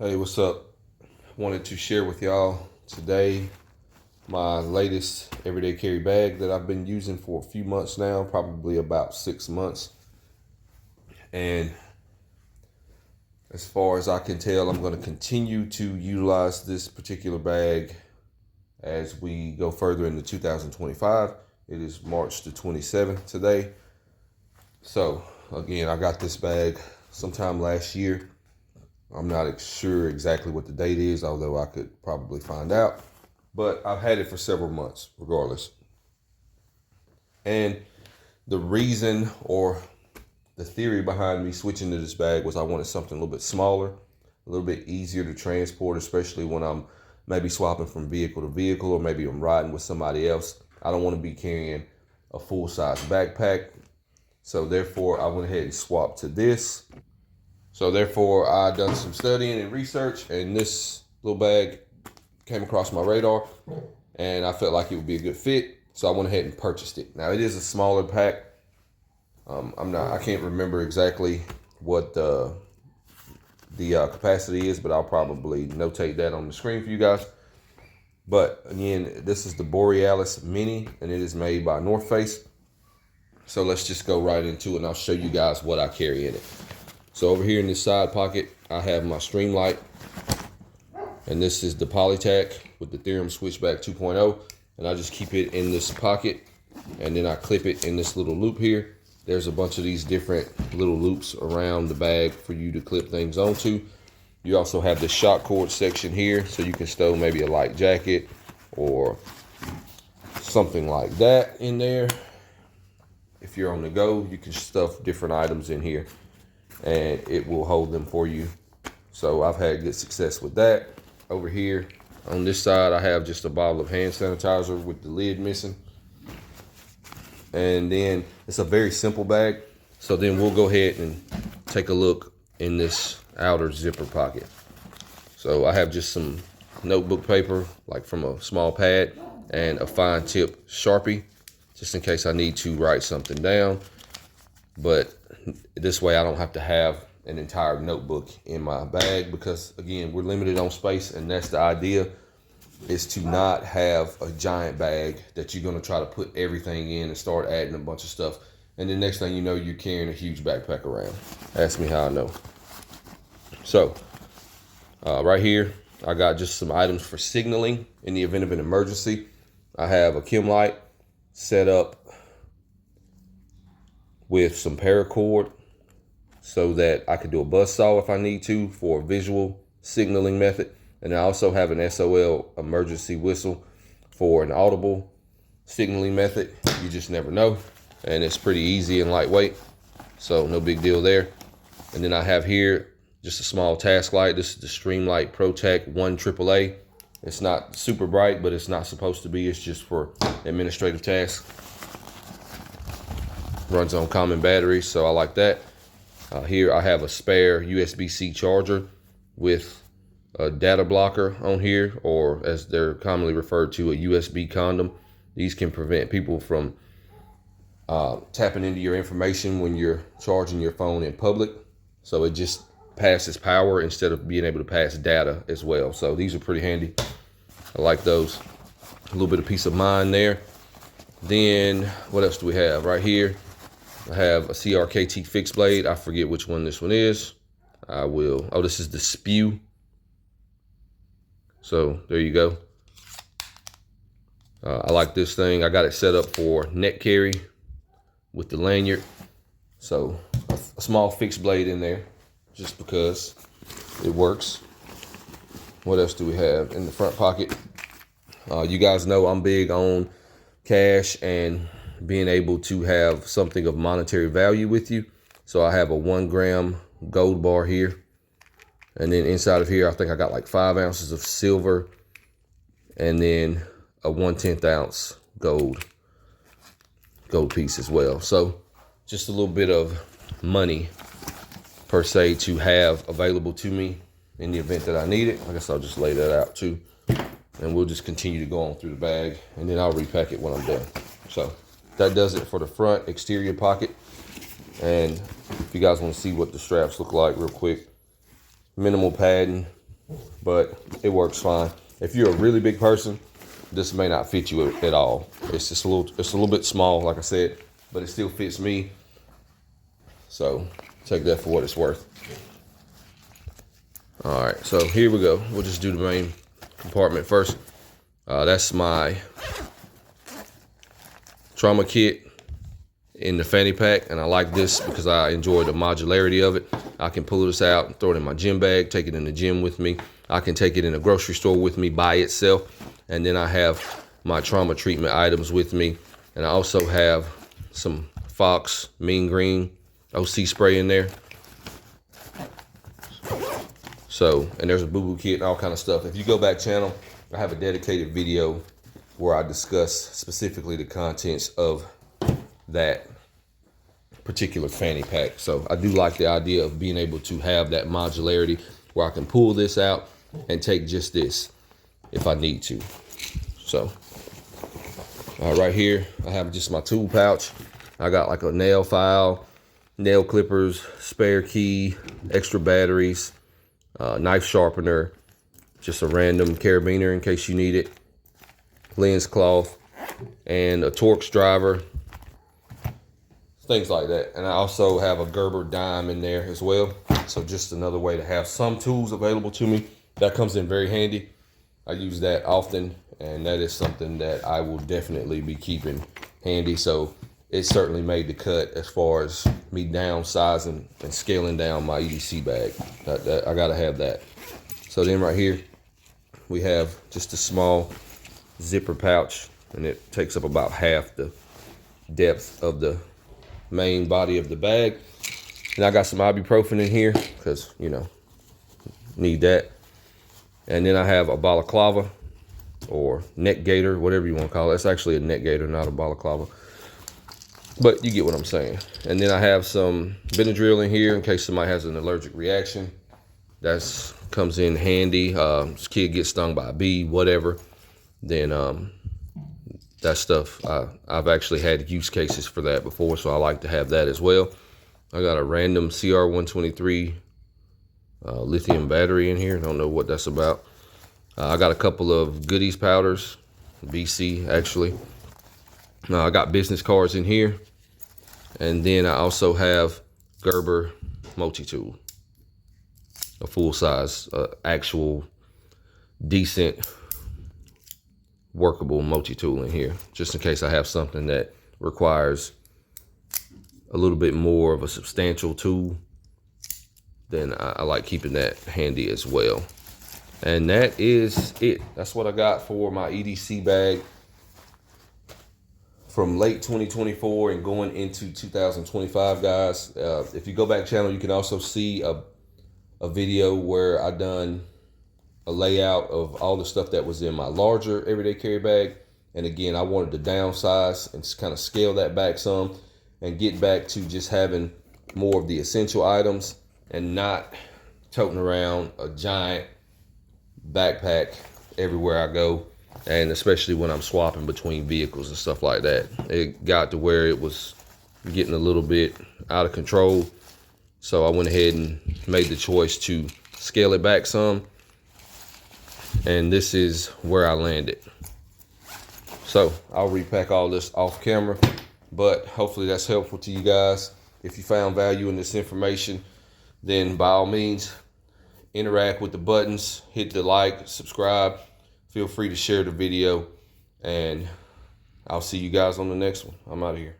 Hey, what's up? Wanted to share with y'all today my latest everyday carry bag that I've been using for a few months now, probably about 6 months. And as far as I can tell, I'm going to continue to utilize this particular bag as we go further into 2025. It is March the 27th today. So again, I got this bag sometime last year. I'm not sure exactly what the date is, although I could probably find out. But I've had it for several months, regardless. And the reason or the theory behind me switching to this bag was I wanted something a little bit smaller, a little bit easier to transport, especially when I'm maybe swapping from vehicle to vehicle, or maybe I'm riding with somebody else. I don't want to be carrying a full-size backpack. So therefore, I went ahead and swapped to this. So therefore, I done some studying and research, and this little bag came across my radar, and I felt like it would be a good fit. So I went ahead and purchased it. Now it is a smaller pack. I can't remember exactly what the capacity is, but I'll probably notate that on the screen for you guys. But again, this is the Borealis Mini, and it is made by North Face. So let's just go right into it, and I'll show you guys what I carry in it. So over here in this side pocket, I have my stream light, and this is the Polytac with the Theorem Switchback 2.0, and I just keep it in this pocket, and then I clip it in this little loop here. There's a bunch of these different little loops around the bag for you to clip things onto. You also have the shock cord section here, so you can stow maybe a light jacket or something like that in there. If you're on the go, you can stuff different items in here, and it will hold them for you. So I've had good success with that. Over here on this side, I have just a bottle of hand sanitizer with the lid missing. And then it's a very simple bag. So then we'll go ahead and take a look in this outer zipper pocket. So I have just some notebook paper, like from a small pad, and a fine tip Sharpie, just in case I need to write something down. But this way I don't have to have an entire notebook in my bag, because again, we're limited on space, and that's the idea, is to not have a giant bag that you're going to try to put everything in and start adding a bunch of stuff. And the next thing you know, you're carrying a huge backpack around. Ask me how I know. So right here, I got just some items for signaling in the event of an emergency. I have a chem light set up with some paracord so that I could do a buzzsaw if I need to for a visual signaling method. And I also have an SOL emergency whistle for an audible signaling method. You just never know. And it's pretty easy and lightweight, so no big deal there. And then I have here just a small task light. This is the Streamlight ProTac 1 AAA. It's not super bright, but it's not supposed to be. It's just for administrative tasks. Runs on common batteries, so I like that. Here I have a spare USB-C charger with a data blocker on here, or as they're commonly referred to, a USB condom. These can prevent people from tapping into your information when you're charging your phone in public. So it just passes power instead of being able to pass data as well. So these are pretty handy. I like those. A little bit of peace of mind there. Then what else do we have? Right here, I have a CRKT fixed blade. I forget which one this one is. Oh, this is the Spew. So there you go. I like this thing. I got it set up for net carry with the lanyard. So a small fixed blade in there just because it works. What else do we have in the front pocket? You guys know I'm big on cash and being able to have something of monetary value with you. So I have a 1 gram gold bar here. And then inside of here, I think I got like 5 ounces of silver, and then a 1/10 ounce gold piece as well. So just a little bit of money per se to have available to me in the event that I need it. I guess I'll just lay that out too, and we'll just continue to go on through the bag, and then I'll repack it when I'm done. So that does it for the front exterior pocket. And if you guys want to see what the straps look like real quick, minimal padding, but it works fine. If you're a really big person, this may not fit you at all. It's just it's a little bit small, like I said, but it still fits me. So take that for what it's worth. All right, so here we go. We'll just do the main compartment first. That's my trauma kit in the fanny pack, and I like this because I enjoy the modularity of it. I can pull this out and throw it in my gym bag, take it in the gym with me. I can take it in a grocery store with me by itself, and then I have my trauma treatment items with me, and I also have some Fox Mean Green OC spray in there. So, and there's a boo-boo kit and all kind of stuff. If you go back channel, I have a dedicated video where I discuss specifically the contents of that particular fanny pack. So I do like the idea of being able to have that modularity where I can pull this out and take just this if I need to. So right here, I have just my tool pouch. I got like a nail file, nail clippers, spare key, extra batteries, knife sharpener, just a random carabiner in case you need it, lens cloth, and a Torx driver, things like that. And I also have a Gerber dime in there as well. So just another way to have some tools available to me. That comes in very handy. I use that often, and that is something that I will definitely be keeping handy. So it certainly made the cut as far as me downsizing and scaling down my EDC bag. I gotta have that. So then right here, we have just a small zipper pouch, and it takes up about half the depth of the main body of the bag. And I got some ibuprofen in here because, you know, need that. And then I have a balaclava or neck gaiter, whatever you want to call it. It's actually a neck gaiter, not a balaclava. But you get what I'm saying. And then I have some Benadryl in here in case somebody has an allergic reaction. That comes in handy. This kid gets stung by a bee, whatever. Then that stuff, I've actually had use cases for that before, so I like to have that as well. I got a random CR123 lithium battery in here. I don't know what that's about. I got a couple of goodies powders, BC actually. I got business cards in here. And then I also have Gerber multi-tool, a full-size, actual, decent, workable multi-tool in here, just in case I have something that requires a little bit more of a substantial tool. Then I like keeping that handy as well. And that is it. That's what I got for my EDC bag from late 2024 and going into 2025, guys. If you go back channel, you can also see a video where I done a layout of all the stuff that was in my larger everyday carry bag. And again, I wanted to downsize and kind of scale that back some and get back to just having more of the essential items and not toting around a giant backpack everywhere I go. And especially when I'm swapping between vehicles and stuff like that. It got to where it was getting a little bit out of control. So I went ahead and made the choice to scale it back some. And this is where I landed. So I'll repack all this off camera, but hopefully that's helpful to you guys. If you found value in this information, then by all means, interact with the buttons, hit the like, subscribe. Feel free to share the video, and I'll see you guys on the next one. I'm out of here.